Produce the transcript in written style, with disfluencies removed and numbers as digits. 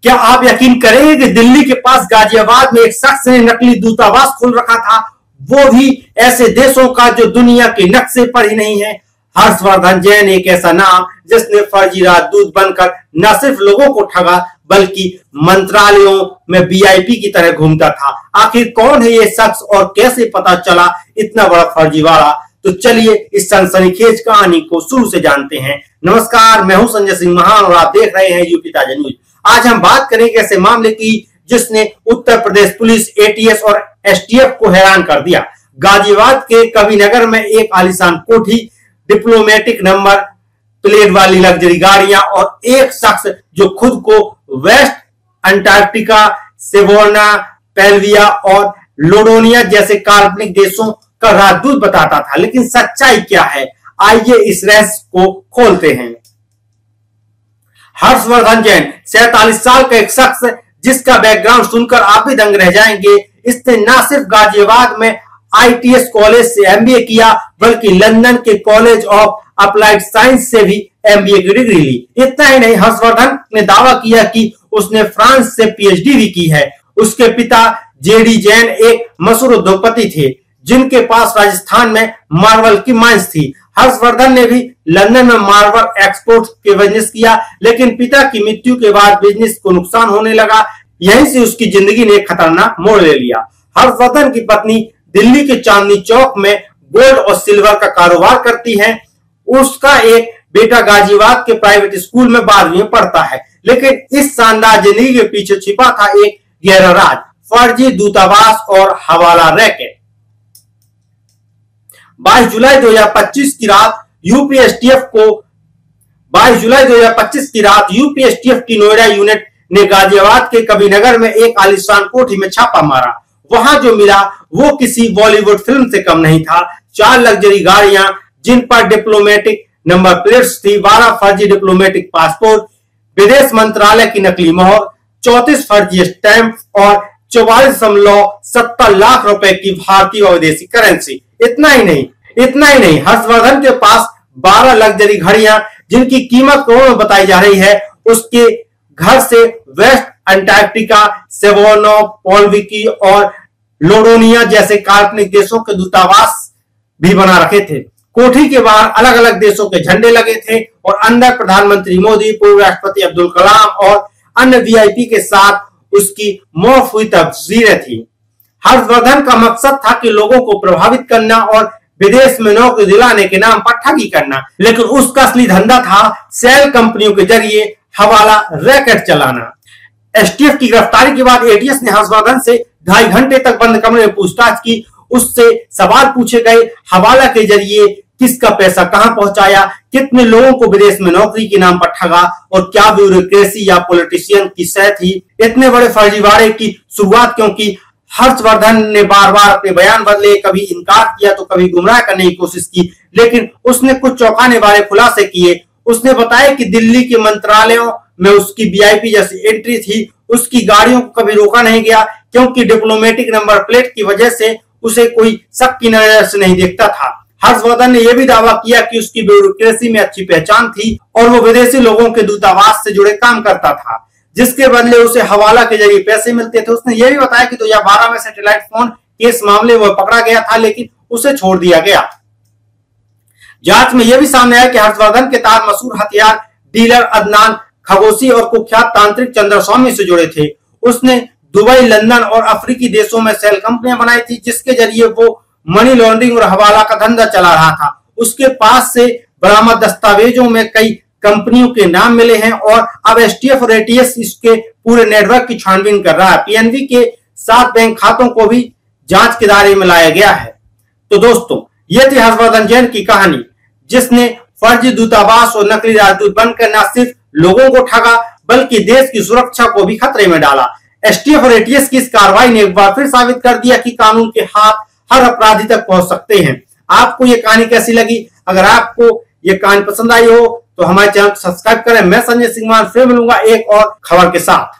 क्या आप यकीन करेंगे कि दिल्ली के पास गाजियाबाद में एक शख्स ने नकली दूतावास खोल रखा था, वो भी ऐसे देशों का जो दुनिया के नक्शे पर ही नहीं है। हर्षवर्धन जैन एक ऐसा नाम जिसने फर्जी राजदूत बनकर न सिर्फ लोगों को ठगा बल्कि मंत्रालयों में वीआईपी की तरह घूमता था। आखिर कौन है ये शख्स और कैसे पता चला इतना बड़ा फर्जीवाड़ा? तो चलिए इस सनसनीखेज कहानी को शुरू से जानते हैं। नमस्कार, मैं हूं संजय सिंह महान और आप देख रहे हैं यूपी ताजा न्यूज। आज हम बात करेंगे ऐसे मामले की जिसने उत्तर प्रदेश पुलिस, एटीएस और एसटीएफ को हैरान कर दिया। गाजियाबाद के कविनगर में एक आलीशान कोठी, डिप्लोमेटिक नंबर प्लेट वाली लग्जरी गाड़ियां और एक शख्स जो खुद को वेस्ट अंटार्कटिका, सेवोना, पेल्विया और लोडोनिया जैसे काल्पनिक देशों का राजदूत बताता था। लेकिन सच्चाई क्या है, आइए इस रहस्य को खोलते हैं। हर्षवर्धन जैन 47 साल का एक शख्स जिसका बैकग्राउंड सुनकर आप भी दंग रह जाएंगे। इसने न सिर्फ गाजियाबाद में आईटीएस कॉलेज से एमबीए किया बल्कि लंदन के कॉलेज ऑफ अप्लाइड साइंस से भी एमबीए की डिग्री ली। इतना ही नहीं, हर्षवर्धन ने दावा किया कि उसने फ्रांस से पीएचडी भी की है। उसके पिता जेडी जैन एक मशहूर उद्योगपति थे जिनके पास राजस्थान में मार्बल की माइंस थी। हर्षवर्धन ने भी लंदन में मार्बल एक्सपोर्ट के बिजनेस किया, लेकिन पिता की मृत्यु के बाद बिजनेस को नुकसान होने लगा। यहीं से उसकी जिंदगी ने एक खतरनाक मोड़ ले लिया। हर्षवर्धन की पत्नी दिल्ली के चांदनी चौक में गोल्ड और सिल्वर का कारोबार करती है। उसका एक बेटा गाजियाबाद के प्राइवेट स्कूल में 12वीं में पढ़ता है। लेकिन इस शानदार जिंदगी के पीछे छिपा था एक गहरा राज, फर्जी दूतावास और हवाला रैकेट। 22 जुलाई 2025 की रात यूपीएसटीएफ की नोएडा यूनिट ने गाजियाबाद के कविनगर में एक आलीशान कोठी में छापा मारा। वहां जो मिला वो किसी बॉलीवुड फिल्म से कम नहीं था। 4 लग्जरी गाड़ियां जिन पर डिप्लोमेटिक नंबर प्लेट्स थी, 12 फर्जी डिप्लोमेटिक पासपोर्ट, विदेश मंत्रालय की नकली मोहर, 34 फर्जी स्टैंप और 44.70 लाख रुपए की भारतीय और विदेशी करेंसी। इतना ही नहीं, हर्षवर्धन के पास 12 लग्जरी घड़ियां जिनकी कीमत करोड़ों में बताई जा रही है, उसके घर से वेस्ट अंटार्कटिका, सेवोनो, पोल्विकी और लोडोनिया जैसे काल्पनिक देशों के दूतावास भी बना रखे थे। कोठी के बाहर अलग अलग देशों के झंडे लगे थे और अंदर प्रधानमंत्री मोदी, पूर्व राष्ट्रपति अब्दुल कलाम और अन्य वीआईपी के साथ उसकी मौफ हुई तस्वीरें थी। हर्षवर्धन का मकसद था कि लोगों को प्रभावित करना और विदेश में नौकरी दिलाने के नाम पर ठगी करना, लेकिन उसका असली धंधा था सेल कंपनियों के जरिए हवाला रैकेट चलाना। एसटीएफ की गिरफ्तारी के बाद एटीएस ने हर्षवर्धन से 2.5 घंटे तक बंद कमरे में पूछताछ की। उससे सवाल पूछे गए, हवाला के जरिए किसका पैसा कहां पहुंचाया, कितने लोगों को विदेश में नौकरी के नाम पर ठगा और क्या ब्यूरोक्रेसी या पॉलिटिशियन की सह थी। इतने बड़े फर्जीवाड़े की शुरुआत क्योंकि हर्षवर्धन ने बार बार अपने बयान बदले, कभी इनकार किया तो कभी गुमराह करने की कोशिश की, लेकिन उसने कुछ चौंकाने वाले खुलासे किए। उसने बताया कि दिल्ली के मंत्रालयों में उसकी वीआईपी जैसी एंट्री थी। उसकी गाड़ियों को कभी रोका नहीं गया क्योंकि डिप्लोमेटिक नंबर प्लेट की वजह से उसे कोई शक की नजर से नहीं देखता था। हर्षवर्धन ने यह भी दावा किया कि उसकी ब्यूरोक्रेसी में अच्छी पहचान थी और वो विदेशी लोगों के दूतावास से जुड़े काम करता था, जिसके बदले उसे हवाला के जरिए पैसे मिलते थे। उसने यह भी बताया कि 2012 में सैटेलाइट फोन केस मामले में पकड़ा गया था, लेकिन उसे छोड़ दिया गया। जांच में यह भी सामने आया कि हर्षवर्धन के तार मशहूर हथियार डीलर अदनान खगोसी और कुख्यात तांत्रिक चंद्रस्वामी से जुड़े थे। उसने दुबई, लंदन और अफ्रीकी देशों में सेल कंपनियां बनाई थी जिसके जरिए वो मनी लॉन्ड्रिंग और हवाला का धंधा चला रहा था। उसके पास से बरामद दस्तावेजों में कई कंपनियों के नाम मिले हैं और अब एसटीएफ और एटीएस इसके पूरे नेटवर्क की छानबीन कर रहा है। पीएनबी के 7 बैंक खातों को भी जांच के दायरे में लाया गया है। तो दोस्तों, यह थी हर्षवर्धन जैन की कहानी जिसने फर्जी दूतावास और नकली राजदूत बनकर न सिर्फ लोगों को ठगा बल्कि देश की सुरक्षा को भी खतरे में डाला। एसटीएफ और एटीएस की इस कार्रवाई ने एक बार फिर साबित कर दिया कि कानून के हाथ हर अपराधी तक पहुंच सकते हैं। आपको ये कहानी कैसी लगी? अगर आपको ये कहानी पसंद आई हो तो हमारे चैनल को सब्सक्राइब करें। मैं संजय सिंह मान फिर मिलूंगा एक और खबर के साथ।